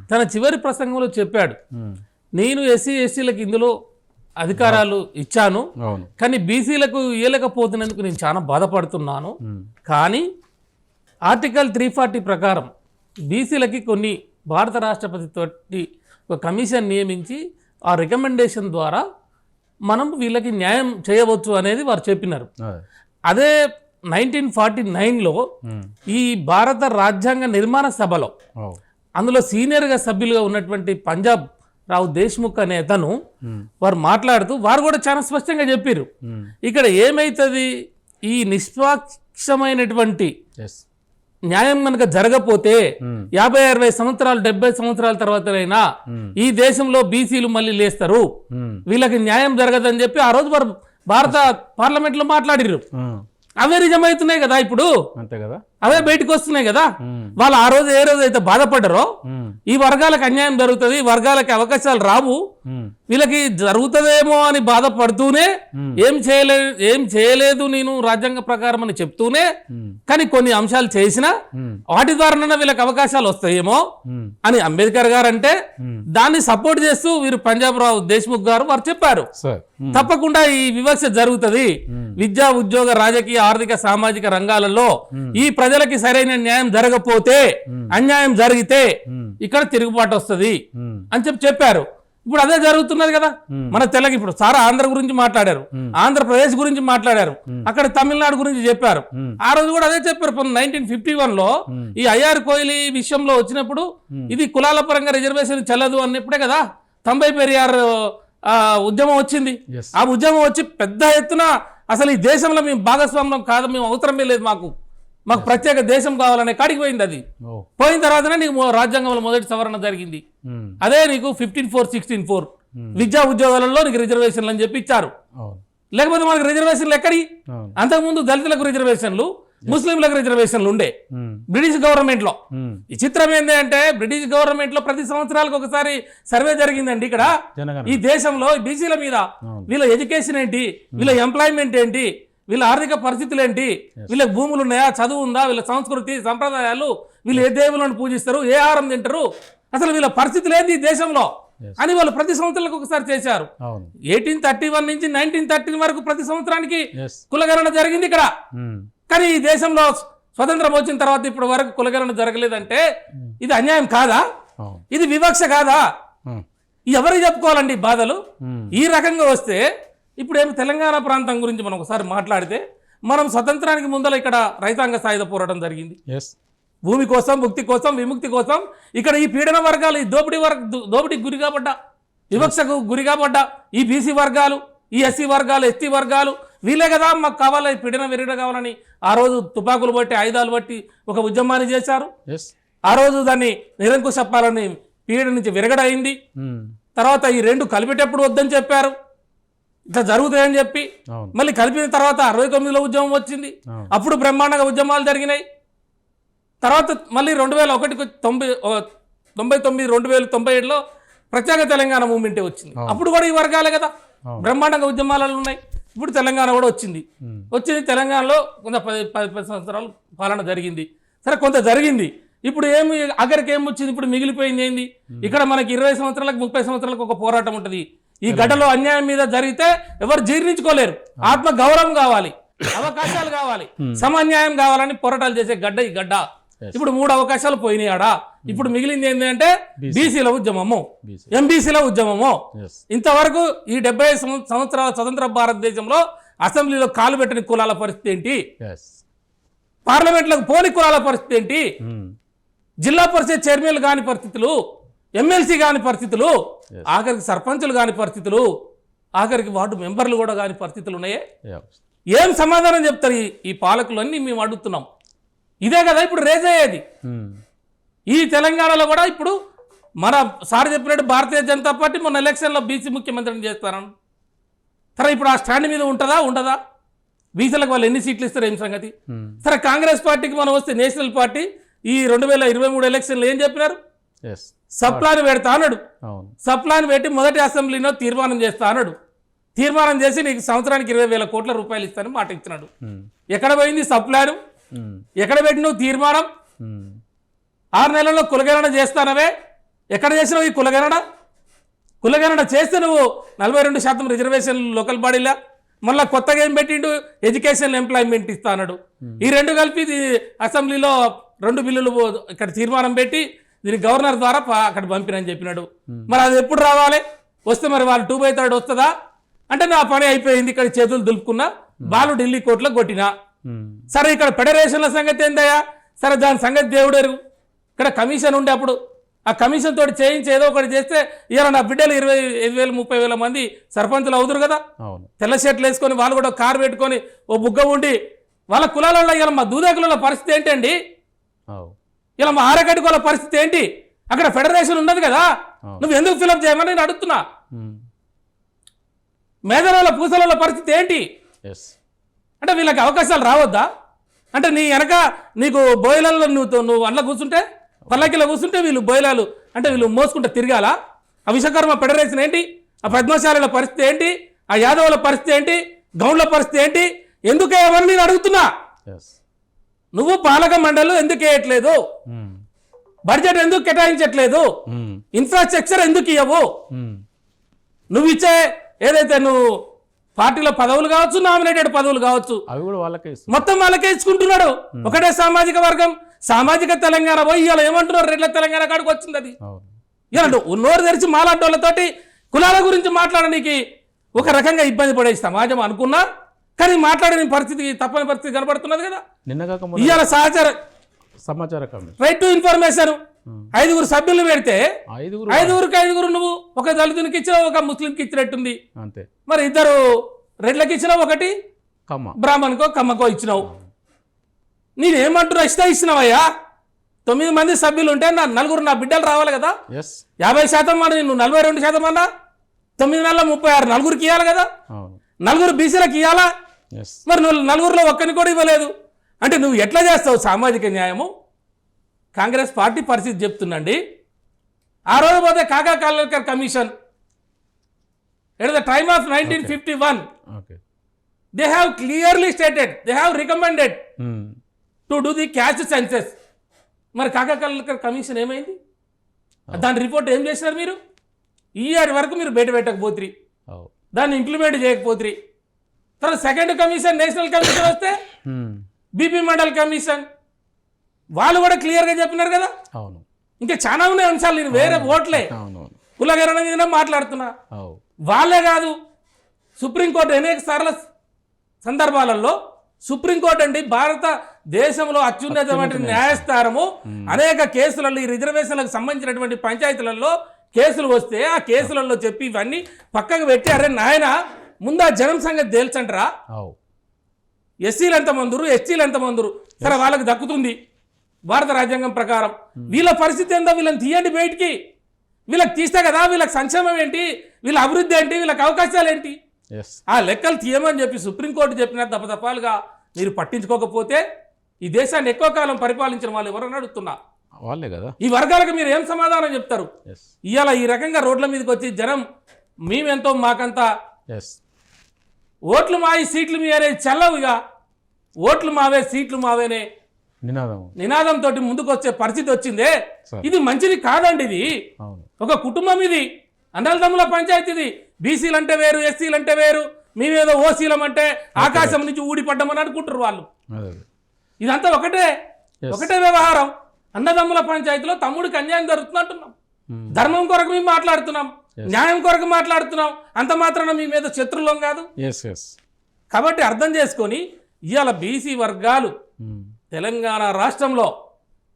Speaker 4: తన చివరి ప్రసంగంలో చెప్పాడు, నేను ఎస్సీ ఎస్టీలకు ఇందులో అధికారాలు ఇచ్చాను, కానీ బీసీలకు ఇవ్వలేకపోతున్నందుకు నేను చాలా బాధపడుతున్నాను. కానీ ఆర్టికల్ 340 ప్రకారం బీసీలకి కొన్ని భారత రాష్ట్రపతి తోటి ఒక కమిషన్ నియమించి ఆ రికమెండేషన్ ద్వారా మనం వీళ్ళకి న్యాయం చేయవచ్చు అనేది వారు చెప్పినారు. అదే 1949లో ఈ భారత రాజ్యాంగ నిర్మాణ సభలో అందులో సీనియర్గా సభ్యులుగా ఉన్నటువంటి పంజాబ్ రావు దేశ్ముఖ్ అనే అతను వారు మాట్లాడుతూ వారు కూడా చాలా స్పష్టంగా చెప్పారు, ఇక్కడ ఏమైతుంది, ఈ నిష్పాక్షమైనటువంటి న్యాయం కనుక జరగపోతే 50-60 సంవత్సరాలు 70 సంవత్సరాల తర్వాతనైనా ఈ దేశంలో బీసీలు మళ్ళీ లేస్తారు, వీళ్ళకి న్యాయం జరగదని చెప్పి ఆ రోజు వారు భారత పార్లమెంట్ లో మాట్లాడిర్రు. అవే నిజమవుతున్నాయి కదా ఇప్పుడు,
Speaker 1: అంతే కదా,
Speaker 4: అవే బయటకు వస్తున్నాయి కదా. వాళ్ళు ఆ రోజు ఏ రోజు అయితే బాధపడ్డారో ఈ వర్గాలకు అన్యాయం జరుగుతుంది, ఈ వర్గాలకి అవకాశాలు రావు, వీళ్ళకి జరుగుతుందేమో అని బాధపడుతూనే ఏం చేయలేదు నేను రాజ్యాంగ ప్రకారం అని చెప్తూనే, కానీ కొన్ని అంశాలు చేసినా వాటి ద్వారా వీళ్ళకి అవకాశాలు వస్తాయేమో అని అంబేద్కర్ గారు అంటే దాన్ని సపోర్ట్ చేస్తూ వీరు పంజాబ్ రావు దేశ్ముఖ్ గారు వారు చెప్పారు, తప్పకుండా ఈ వివక్ష జరుగుతుంది, విద్యా ఉద్యోగ రాజకీయ ఆర్థిక సామాజిక రంగాలలో ఈ ప్రజలకి సరైన న్యాయం జరగకపోతే, అన్యాయం జరిగితే ఇక్కడ తిరుగుబాటు వస్తుంది అని చెప్పారు. ఇప్పుడు అదే జరుగుతున్నది కదా మన తెలంగాణ. ఇప్పుడు సారా ఆంధ్ర గురించి మాట్లాడారు, ఆంధ్రప్రదేశ్ గురించి మాట్లాడారు, అక్కడ తమిళనాడు గురించి చెప్పారు. ఆ రోజు కూడా అదే చెప్పారు. 1951లో ఈ ఐఆర్ కోహ్లీ విషయంలో వచ్చినప్పుడు ఇది కులాల పరంగా రిజర్వేషన్ చెల్లదు అన్నప్పుడే కదా 90 పెరియార్ ఉద్యమం వచ్చింది. ఆ ఉద్యమం వచ్చి పెద్ద ఎత్తున అసలు ఈ దేశంలో మేము భాగస్వామ్యం కాదు, మేము అవసరమే లేదు, మాకు ప్రత్యేక దేశం కావాలనే కాడికి పోయింది. అది పోయిన తర్వాతనే నీకు రాజ్యాంగంలో మొదటి సవరణ జరిగింది. అదే నీకు 15(4), 16(4) విద్యా ఉద్యోగాలలో నీకు రిజర్వేషన్లు అని చెప్పి ఇచ్చారు. లేకపోతే మనకు రిజర్వేషన్లు ఎక్కడి, అంతకుముందు దళితులకు రిజర్వేషన్లు, ముస్లింలకు రిజర్వేషన్లు ఉండే బ్రిటిష్ గవర్నమెంట్ లో. ఈ చిత్రం ఏంటి అంటే బ్రిటిష్ గవర్నమెంట్ లో ప్రతి సంవత్సరాలకు ఒకసారి సర్వే జరిగిందండి ఇక్కడ ఈ దేశంలో బీసీల మీద. వీళ్ళ ఎడ్యుకేషన్ ఏంటి, వీళ్ళ ఎంప్లాయ్మెంట్ ఏంటి, వీళ్ళ ఆర్థిక పరిస్థితులు ఏంటి, వీళ్ళకి భూములు ఉన్నాయా, చదువు ఉందా, వీళ్ళ సంస్కృతి సంప్రదాయాలు, వీళ్ళు ఏ దేవులను పూజిస్తారు, ఏ ఆహారం తింటారు, అసలు వీళ్ళ పరిస్థితులు ఏంటి ఈ దేశంలో అని వాళ్ళు ప్రతి సంవత్సరాలకు ఒకసారి చేశారు. 1831 నుంచి 1913 వరకు ప్రతి సంవత్సరానికి కులగణన జరిగింది ఇక్కడ. కానీ ఈ దేశంలో స్వతంత్రం వచ్చిన తర్వాత ఇప్పటి వరకు కులగణన జరగలేదంటే ఇది అన్యాయం కాదా, ఇది వివక్ష కాదా? ఎవరికి చెప్పుకోవాలండి బాధలు? ఈ రకంగా వస్తే ఇప్పుడు ఏమి తెలంగాణ ప్రాంతం గురించి మనం ఒకసారి మాట్లాడితే, మనం స్వతంత్రానికి ముందర ఇక్కడ రైతాంగ సాయుధ పోరాటం జరిగింది. భూమి కోసం, ముక్తి కోసం, విముక్తి కోసం ఇక్కడ ఈ పీడన వర్గాలు, ఈ దోపిడీకి గురి కాబడ్డా, వివక్షకు గురి కాబడ్డా ఈ బీసీ వర్గాలు, ఈ ఎస్సీ వర్గాలు, ఎస్టీ వర్గాలు వీళ్ళే కదా మాకు కావాలి, పీడన విరగడ కావాలని ఆ రోజు తుపాకులు బట్టి, ఆయుధాలు బట్టి ఒక ఉద్యమాన్ని చేశారు. ఆ రోజు దాన్ని నిరంకుశ పాలన పీడ నుంచి విరగడ అయింది. తర్వాత ఈ రెండు కలిపేటప్పుడు వద్దని చెప్పారు, ఇట్లా జరుగుతాయని చెప్పి మళ్ళీ కలిపిన తర్వాత 69లో ఉద్యమం వచ్చింది. అప్పుడు బ్రహ్మాండంగా ఉద్యమాలు జరిగినాయి. తర్వాత మళ్ళీ 2001 99 2097లో ప్రత్యేక తెలంగాణ మూవ్మెంటే వచ్చింది. అప్పుడు కూడా ఈ వర్గాలే కదా బ్రహ్మాండంగా ఉద్యమాలు ఉన్నాయి. ఇప్పుడు తెలంగాణ కూడా వచ్చింది. తెలంగాణలో కొంత 10 సంవత్సరాలు పాలన జరిగింది. సరే కొంత జరిగింది. ఇప్పుడు ఏమి ఆఖరికి ఏం వచ్చింది, ఇప్పుడు మిగిలిపోయింది ఏంది? ఇక్కడ మనకి 20 సంవత్సరాలకు 30 సంవత్సరాలకు ఒక పోరాటం ఉంటుంది. ఈ గడ్డలో అన్యాయం మీద జరిగితే ఎవరు జీర్ణించుకోలేరు. ఆత్మ గౌరవం కావాలి, అవకాశాలు కావాలి, సమన్యాయం కావాలని పోరాటాలు చేసే గడ్డ ఈ గడ్డ. ఇప్పుడు 3 అవకాశాలు పోయినాయాడా. ఇప్పుడు మిగిలింది ఏంటంటే బీసీల ఉద్యమము, ఎంబీసీల ఉద్యమము. ఇంతవరకు ఈ 70 సంవత్సరాల స్వతంత్ర భారతదేశంలో అసెంబ్లీలో కాలు పెట్టని కులాల పరిస్థితి ఏంటి, పార్లమెంట్లకు పోని కులాల పరిస్థితి ఏంటి, జిల్లా పరిషత్ చైర్మన్లు కాని పరిస్థితులు, ఎమ్మెల్సీ కాని పరిస్థితులు, ఆఖరికి సర్పంచులు కాని పరిస్థితులు, ఆఖరికి వార్డు మెంబర్లు కూడా కాని పరిస్థితులు ఉన్నాయే. ఏం సమాధానం చెప్తారు ఈ పాలకులు అన్నీ మేము అడుగుతున్నాం. ఇదే కదా ఇప్పుడు రేజ్ అయ్యేది. ఈ తెలంగాణలో కూడా ఇప్పుడు మన సార్ చెప్పినట్టు భారతీయ జనతా పార్టీ మొన్న ఎలక్షన్లో బీసీ ముఖ్యమంత్రిని చేస్తారని. సరే ఇప్పుడు ఆ స్టాండ్ మీద ఉంటుందా ఉండదా? బీసీలకు వాళ్ళు ఎన్ని సీట్లు ఇస్తారు ఏం సంగతి? సరే కాంగ్రెస్ పార్టీకి మనం వస్తే నేషనల్ పార్టీ ఈ 2023 ఎలక్షన్లో ఏం చెప్పినారు? సప్లాన్ పెడతా అన్నాడు. సప్లాన్ పెట్టి మొదటి అసెంబ్లీలో తీర్మానం చేస్తా అన్నాడు. తీర్మానం చేసి నీకు సంవత్సరానికి 20,000 కోట్ల రూపాయలు ఇస్తానని మాట ఇచ్చినాడు. ఎక్కడ పోయింది సప్లాను? ఎక్కడ పెట్టినావు తీర్మానం? 6 నెలల్లో కులగణన చేస్తానవే, ఎక్కడ చేసినావు ఈ కులగణన? కులగణన చేస్తే నువ్వు 42% రిజర్వేషన్లు లోకల్ బాడీలా, మళ్ళీ కొత్తగా ఏం పెట్టిండు? ఎడ్యుకేషన్ ఎంప్లాయ్మెంట్ ఇస్తా అన్నాడు. ఈ 2 కలిపి అసెంబ్లీలో 2 బిల్లులు ఇక్కడ తీర్మానం పెట్టి దీన్ని గవర్నర్ ద్వారా అక్కడ పంపినని చెప్పినాడు. మరి అది ఎప్పుడు రావాలి? వస్తే మరి వాళ్ళు 2/3 వస్తుందా అంటే నా పని అయిపోయింది, ఇక్కడ చేతులు దులుపుకున్నా, బాలు ఢిల్లీ కోర్టులో కొట్టినా. సరే ఇక్కడ ఫెడరేషన్ల సంగతి ఏందయ్యా? సరే దాని సంగతి దేవుడెరు. ఇక్కడ కమిషన్ ఉండే అప్పుడు ఆ కమిషన్ తోటి చేయించి ఏదో ఒకటి చేస్తే ఇలా నా బిడ్డలు 25,000 30,000 మంది సర్పంచులు అవుతురు కదా. తెల్ల షర్ట్లు వేసుకొని వాళ్ళు కూడా కారు పెట్టుకొని ఓ బుగ్గ ఉండి వాళ్ళ కులాలలో ఇలా మా దూదేకుల పరిస్థితి ఏంటండి? ఇలా మా ఆరగడ్డుకోల పరిస్థితి ఏంటి? అక్కడ ఫెడరేషన్ ఉన్నది కదా, నువ్వు ఎందుకు ఫిలప్ చేయమని నేను అడుగుతున్నా. మేధనాల పూసల పరిస్థితి ఏంటి అంటే వీళ్ళకి అవకాశాలు రావద్దా? అంటే నీ వెనక నీకు బోయిలలో నువ్వు అండ్ల కూర్చుంటే, పల్లకిలో కూర్చుంటే వీళ్ళు బోయిలాలు అంటే వీళ్ళు మోసుకుంటే తిరగాల? ఆ విశ్వకర్మ ఫెడరేషన్ ఏంటి? ఆ పద్మశాలిల పరిస్థితి ఏంటి? ఆ యాదవుల పరిస్థితి ఏంటి? గౌండ్ల పరిస్థితి ఏంటి? ఎందుకు వేయమని నేను అడుగుతున్నా. నువ్వు పాలక మండలి ఎందుకు వేయట్లేదు? బడ్జెట్ ఎందుకు కేటాయించట్లేదు? ఇన్ఫ్రాస్ట్రక్చర్ ఎందుకు ఇవ్వవు? నువ్వు ఇచ్చే ఏదైతే నువ్వు పార్టీలో పదవులు కావచ్చు, నామినేటెడ్ పదవులు కావచ్చు, అవి కూడా వాళ్ళకే మొత్తం వాళ్ళకే ఇచ్చుకుంటున్నాడు. ఒకటే సామాజిక వర్గం, సామాజిక తెలంగాణ పోయి ఇవాళ ఏమంటున్నారు? రెడ్ల తెలంగాణ కాడికి వచ్చింది అది. ఇలా నోరు తెరిచి మాలాంటోళ్ళతోటి కులాల గురించి మాట్లాడడానికి ఒక రకంగా ఇబ్బంది పడే సమాజం అనుకున్నా, కానీ మాట్లాడని పరిస్థితి తప్పని పరిస్థితి కనబడుతున్నది కదా. ఇవాళ సమాచార రైట్ టు ఇన్ఫర్మేషన్ 5 సభ్యులు పెడితే 5 నువ్వు ఒక దళితునికి ఇచ్చినావు, ఒక ముస్లింకి ఇచ్చినట్టుంది అంతే. మరి 2 రెడ్లకి ఇచ్చినావు, ఒకటి బ్రాహ్మణ్కో కమ్మకో ఇచ్చినావు. నేనేమంటున్నా ఇచ్చినావయ్యా. 9 మంది సభ్యులు ఉంటే నా 4 నా బిడ్డలు రావాలి కదా. 50% అన్నా, నువ్వు 42% అన్నా, 9 నెలల 36 4 ఇవ్వాలి కదా. 4 బీసీలకు ఇవ్వాలా? మరి నువ్వు 4లో ఒక్కని కూడా ఇవ్వలేదు అంటే నువ్వు ఎట్లా చేస్తావు సామాజిక న్యాయము? కాంగ్రెస్ పార్టీ పరిస్థితి చెప్తుందండి. ఆ రోజు పోతే కాకా Kalelkar commission at the time of 1951 they have clearly stated, they have recommended to do the caste census. మరి కాకా కాలేకర్ కమిషన్ ఏమైంది? దాని రిపోర్ట్ ఏం చేసినారు మీరు? ఈ ఇయర్ వరకు మీరు బయట పెట్టకపోతురి, దాన్ని ఇంప్లిమెంట్ చేయకపోతురి. తర్వాత సెకండ్ కమిషన్ నేషనల్ కమిషన్ వస్తే బీపీ మండల్ కమిషన్ వాళ్ళు కూడా క్లియర్గా చెప్పినారు కదా. ఇంకా చాలా ఉన్నాయి అంశాలు. నేను వేరే ఓట్లే కులగరణ మీద మాట్లాడుతున్నా. వాళ్ళే కాదు, సుప్రీంకోర్టు అనేక సార్ల సందర్భాలలో సుప్రీంకోర్టు అండి భారతదేశంలో అత్యున్నతమైన న్యాయస్థానము అనేక కేసులలో ఈ రిజర్వేషన్లకు సంబంధించినటువంటి పంచాయతీలలో కేసులు వస్తే ఆ కేసులలో చెప్పి ఇవన్నీ పక్కకు పెట్టి, అరే నాయన ముందు ఆ జనం సంగతి తేల్చంటారా? ఎస్సీలు ఎంతమందురు, ఎస్టీలు ఎంతమందురు, సరే వాళ్ళకి దక్కుతుంది భారత రాజ్యాంగం ప్రకారం. వీళ్ళ పరిస్థితి ఏందో వీళ్ళని తీయండి బయటికి. వీళ్ళకి తీస్తే కదా వీళ్ళకి సంక్షేమం ఏంటి, వీళ్ళ అభివృద్ధి ఏంటి, వీళ్ళకి అవకాశాలు ఏంటి, ఆ లెక్కలు తీయమని చెప్పి సుప్రీంకోర్టు చెప్పిన దపదపాలుగా మీరు పట్టించుకోకపోతే ఈ దేశాన్ని ఎక్కువ కాలం పరిపాలించిన వాళ్ళు ఎవరని అడుగుతున్నా వాళ్ళే కదా. ఈ వర్గాలకు మీరు ఏం సమాధానం చెప్తారు? ఇవాళ ఈ రకంగా రోడ్ల మీదకి వచ్చి జనం మేమెంతో మాకంతా ఓట్లు మావి సీట్లు మీ అనేది చల్లవుగా, ఓట్లు మావే సీట్లు మావేనే నినాదంతో ముందుకు వచ్చే పరిస్థితి వచ్చిందే. ఇది మంచిది కాదండి. ఇది ఒక కుటుంబం, ఇది అన్నదమ్ముల పంచాయతీ, ఇది బీసీలు అంటే వేరు, ఎస్సీలు అంటే వేరు, మేమేదో ఓసీలం అంటే ఆకాశం నుంచి ఊడిపడ్డామని అనుకుంటారు వాళ్ళు. ఇదంతా ఒకటే వ్యవహారం. అన్నదమ్ముల పంచాయతీలో తమ్ముడికి అన్యాయం జరుగుతుంది అంటున్నాం. ధర్మం కొరకు మేము మాట్లాడుతున్నాం, న్యాయం కొరకు మాట్లాడుతున్నాం. అంత మాత్రాన మీ మీద శత్రులం కాదు. కాబట్టి అర్థం చేసుకొని ఇవాళ బీసీ వర్గాలు తెలంగాణ రాష్ట్రంలో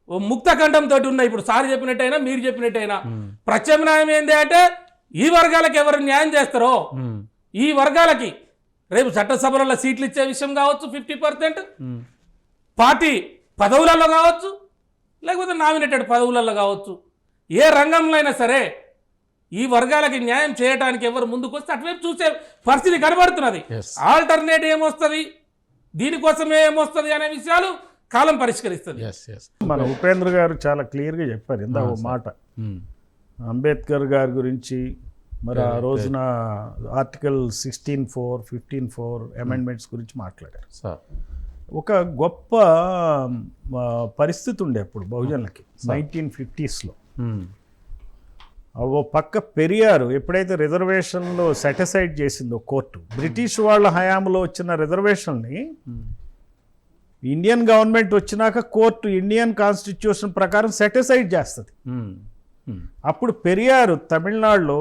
Speaker 4: ఓ ముక్త కంఠంతో ఉన్నాయి. ఇప్పుడు సార్ చెప్పినట్టయినా మీరు చెప్పినట్టయినా ప్రత్యామ్నాయం ఏంటి అంటే ఈ వర్గాలకు ఎవరు న్యాయం చేస్తారో ఈ వర్గాలకి రేపు చట్టసభలలో సీట్లు ఇచ్చే విషయం కావచ్చు, 50% పార్టీ పదవులలో కావచ్చు, లేకపోతే నామినేటెడ్ పదవులలో కావచ్చు, ఏ రంగంలో అయినా సరే ఈ వర్గాలకి న్యాయం చేయడానికి ఎవరు ముందుకు వస్తే అటువైపు చూసే పరిస్థితి కనబడుతున్నది. ఆల్టర్నేట్ ఏమొస్తుంది, దీనికోసమే ఏమొస్తుంది అనే విషయాలు కాలం పరిష్కరిస్తుంది.
Speaker 2: మన ఉపేంద్ర గారు చాలా క్లియర్గా చెప్పారు ఇందా ఓ మాట. అంబేద్కర్ గారి గురించి మరి ఆ రోజున ఆర్టికల్ 16(4), 15(4) అమెండ్మెంట్స్ గురించి మాట్లాడారు. ఒక గొప్ప పరిస్థితి ఉండే అప్పుడు బహుజనులకి 1950s. ఓ పక్క పెరియారు ఎప్పుడైతే రిజర్వేషన్లో సెటిసైడ్ చేసిందో కోర్టు, బ్రిటిష్ వాళ్ళ హయాంలో వచ్చిన రిజర్వేషన్ని ఇండియన్ గవర్నమెంట్ వచ్చినాక కోర్టు ఇండియన్ కాన్స్టిట్యూషన్ ప్రకారం సెటిసైడ్ చేస్తుంది. అప్పుడు పెరియారు తమిళనాడులో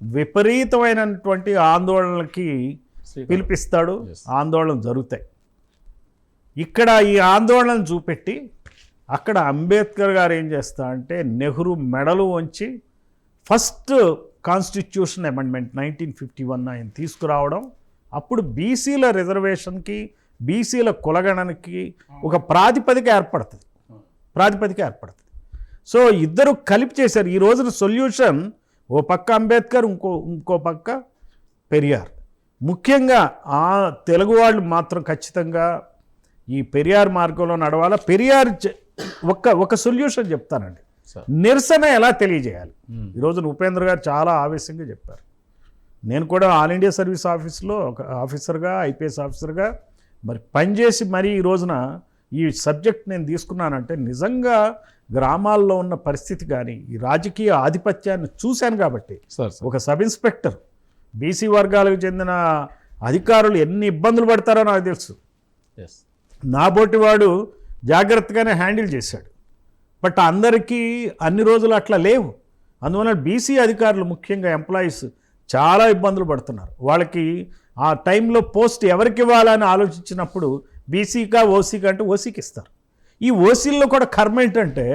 Speaker 2: విపరీతమైనటువంటి ఆందోళనలకి పిలిపిస్తాడు, ఆందోళన జరుగుతాయి. ఇక్కడ ఈ ఆందోళన చూపెట్టి అక్కడ అంబేద్కర్ గారు ఏం చేస్తా అంటే నెహ్రూ మెడలు వంచి ఫస్ట్ కాన్స్టిట్యూషన్ అమెండ్మెంట్ 1951 ఆయన తీసుకురావడం. అప్పుడు బీసీల రిజర్వేషన్కి, బీసీల కులగణనకి ఒక ప్రాతిపదిక ఏర్పడుతుంది. సో ఇద్దరు కలిపి చేశారు. ఈ రోజున సొల్యూషన్ ఓ పక్క అంబేద్కర్, ఇంకో పక్క పెరియార్. ముఖ్యంగా ఆ తెలుగు వాళ్ళు మాత్రం ఖచ్చితంగా ఈ పెరియార్ మార్గంలో నడవాలా. పెరియార్ ఒక సొల్యూషన్ చెప్తానండి, నిరసన ఎలా తెలియజేయాలి. ఈరోజు ఉపేంద్ర గారు చాలా ఆవేశంగా చెప్పారు. నేను కూడా ఆల్ ఇండియా సర్వీస్ ఆఫీస్లో ఒక ఆఫీసర్గా, ఐపీఎస్ ఆఫీసర్గా మరి పనిచేసి మరి ఈ రోజున ఈ సబ్జెక్ట్ నేను తీసుకున్నానంటే నిజంగా గ్రామాల్లో ఉన్న పరిస్థితి కానీ ఈ రాజకీయ ఆధిపత్యాన్ని చూశాను. కాబట్టి ఒక సబ్ ఇన్స్పెక్టర్ బీసీ వర్గాలకు చెందిన అధికారులు ఎన్ని ఇబ్బందులు పడతారో నాకు తెలుసు. నాబోటి వాడు జాగ్రత్తగానే హ్యాండిల్ చేశాడు. బట్ అందరికీ అన్ని రోజులు అట్లా లేవు. అందువల్ల బీసీ అధికారులు ముఖ్యంగా ఎంప్లాయీస్ చాలా ఇబ్బందులు పడుతున్నారు. వాళ్ళకి ఆ టైంలో పోస్ట్ ఎవరికి ఇవ్వాలని ఆలోచించినప్పుడు బీసీకా ఓసీకా అంటే ఓసీకి ఇస్తారు. ఈ ఓసీల్లో కూడా కర్మ ఏంటంటే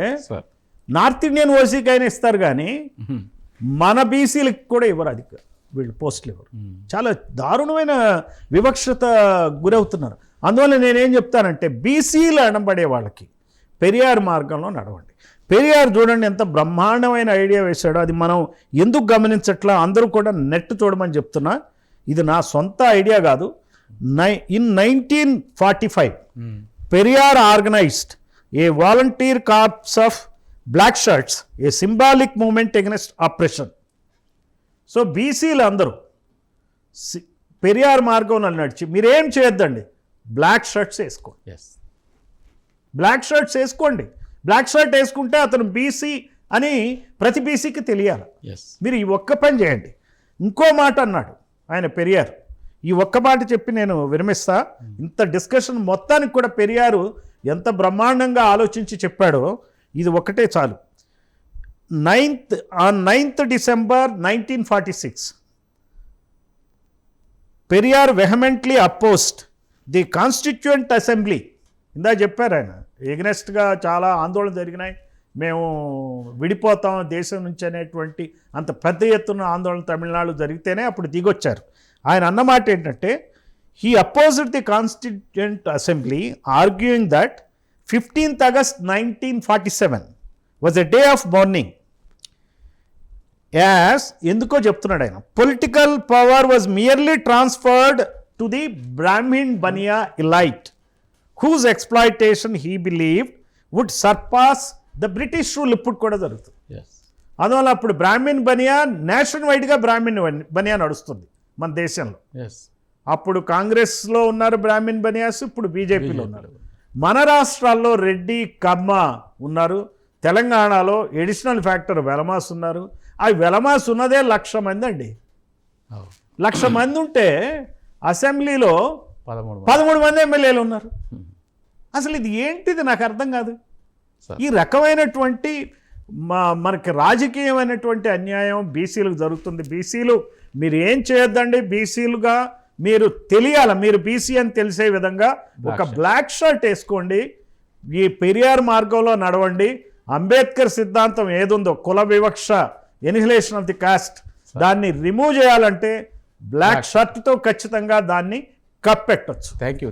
Speaker 2: నార్త్ ఇండియన్ ఓసీకి అయినా ఇస్తారు కానీ మన బీసీలకు కూడా ఇవ్వరు. అధికారులు వీళ్ళు పోస్టులు ఇవ్వరు. చాలా దారుణమైన వివక్షత గురవుతున్నారు. అందువల్ల నేనేం చెప్తానంటే బీసీలు అనబడే వాళ్ళకి పెరియార్ మార్గంలో నడవండి. పెరియార్ చూడండి ఎంత బ్రహ్మాండమైన ఐడియా వేశాడో. అది మనం ఎందుకు గమనించట్లా? అందరూ కూడా నెట్ చూడమని చెప్తున్నా. ఇది నా సొంత ఐడియా కాదు. In 1945 Periyar organised a volunteer corps of black shirts, a symbolic movement against operation. So బీసీలు అందరూ పెరియార్ మార్గంలో నడిచి మీరేం చేయొద్దండి, బ్లాక్ షర్ట్స్ వేసుకోండి. బ్లాక్ షర్ట్స్ వేసుకోండి. బ్లాక్ షర్ట్ వేసుకుంటే అతను బీసీ అని ప్రతి బీసీకి తెలియాలి. మీరు ఈ ఒక్క పని చేయండి. ఇంకో మాట అన్నాడు ఆయన పెరియార్. ఈ ఒక్క మాట చెప్పి నేను విరమిస్తా. ఇంత డిస్కషన్ మొత్తానికి కూడా పెరియారు ఎంత బ్రహ్మాండంగా ఆలోచించి చెప్పాడో ఇది ఒకటే చాలు. 9th December 1946 Periyar vehemently opposed the constituent assembly. ఇందా చెప్పారు ఆయన, ఎగ్నెస్ట్గా చాలా ఆందోళన జరిగినాయి, మేము విడిపోతాం దేశం నుంచి అనేటువంటి అంత పెద్ద ఎత్తున ఆందోళన తమిళనాడు జరిగితేనే అప్పుడు దిగొచ్చారు. ఆయన అన్నమాట ఏంటంటే he opposed the constituent assembly arguing that 15th August 1947 was a day of morning. As ఎందుకో చెప్తున్నాడు ఆయన, political power was merely transferred to the Brahmin Bania elite whose exploitation he believed would surpass the British rule. ఇప్పుడు కూడా జరుగుతుంది. అందువల్ల అప్పుడు Brahmin Bania nation వైడ్గా Brahmin Bania నడుస్తుంది మన దేశంలో. అప్పుడు కాంగ్రెస్లో ఉన్నారు బ్రాహ్మిన్ బనియాస్, ఇప్పుడు బీజేపీలో ఉన్నారు. మన రాష్ట్రాల్లో రెడ్డి, కమ్మ ఉన్నారు. తెలంగాణలో ఎడిషనల్ ఫ్యాక్టర్ వెలమాస్ ఉన్నారు. ఆ వెలమాస్ ఉన్నదే 1,00,000 మంది అండి. 1,00,000 మంది ఉంటే అసెంబ్లీలో 13 మంది ఎమ్మెల్యేలు ఉన్నారు. అసలు ఇది ఏంటిది నాకు అర్థం కాదు. ఈ రకమైనటువంటి మనకి రాజకీయమైనటువంటి అన్యాయం బీసీలకు జరుగుతుంది. బీసీలు మీరు ఏం చేయొద్దండి, బీసీలుగా మీరు తెలియాలి, మీరు బీసీ అని తెలిసే విధంగా ఒక బ్లాక్ షర్ట్ వేసుకోండి, ఈ పెరియార్ మార్గంలో నడవండి. అంబేద్కర్ సిద్ధాంతం ఏదుందో కుల వివక్ష, ఎనిహిలేషన్ ఆఫ్ ది కాస్ట్, దాన్ని రిమూవ్ చేయాలంటే బ్లాక్ షర్ట్తో ఖచ్చితంగా దాన్ని కప్పెట్టచ్చు.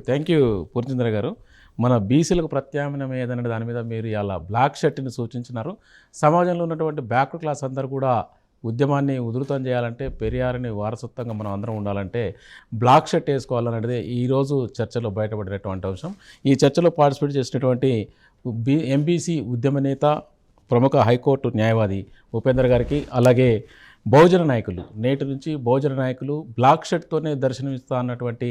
Speaker 1: థ్యాంక్ యూ పూర్ణచంద్ర గారు. మన బీసీలకు ప్రత్యామ్నాయం ఏదనే దాని మీద మీరు ఇలా బ్లాక్ షర్ట్ని సూచించినారు. సమాజంలో ఉన్నటువంటి బ్యాక్వర్డ్ క్లాస్ అందరూ కూడా ఉద్యమాన్ని ఉధృతం చేయాలంటే, పెరియార్ని వారసత్వంగా మనం అందరం ఉండాలంటే బ్లాక్ షర్ట్ వేసుకోవాలనేది ఈరోజు చర్చలో బయటపడినటువంటి అంశం. ఈ చర్చలో పార్టిసిపేట్ చేసినటువంటి ఎంబీసీ ఉద్యమ నేత, ప్రముఖ హైకోర్టు న్యాయవాది ఉపేందర్ గారికి, అలాగే బహుజన నాయకులు, నేటి నుంచి బహుజన నాయకులు బ్లాక్ షర్ట్తోనే దర్శనమిస్తా అన్నటువంటి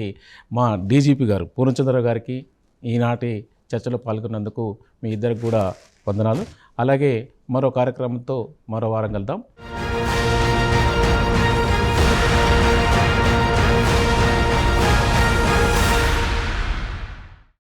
Speaker 1: మా డీజీపీ గారు పూర్ణచంద్ర గారికి ఈనాటి చర్చలో పాల్గొన్నందుకు మీ ఇద్దరికి కూడా వందనాలు. అలాగే మరో కార్యక్రమంతో మరో వారం కలుద్దాం.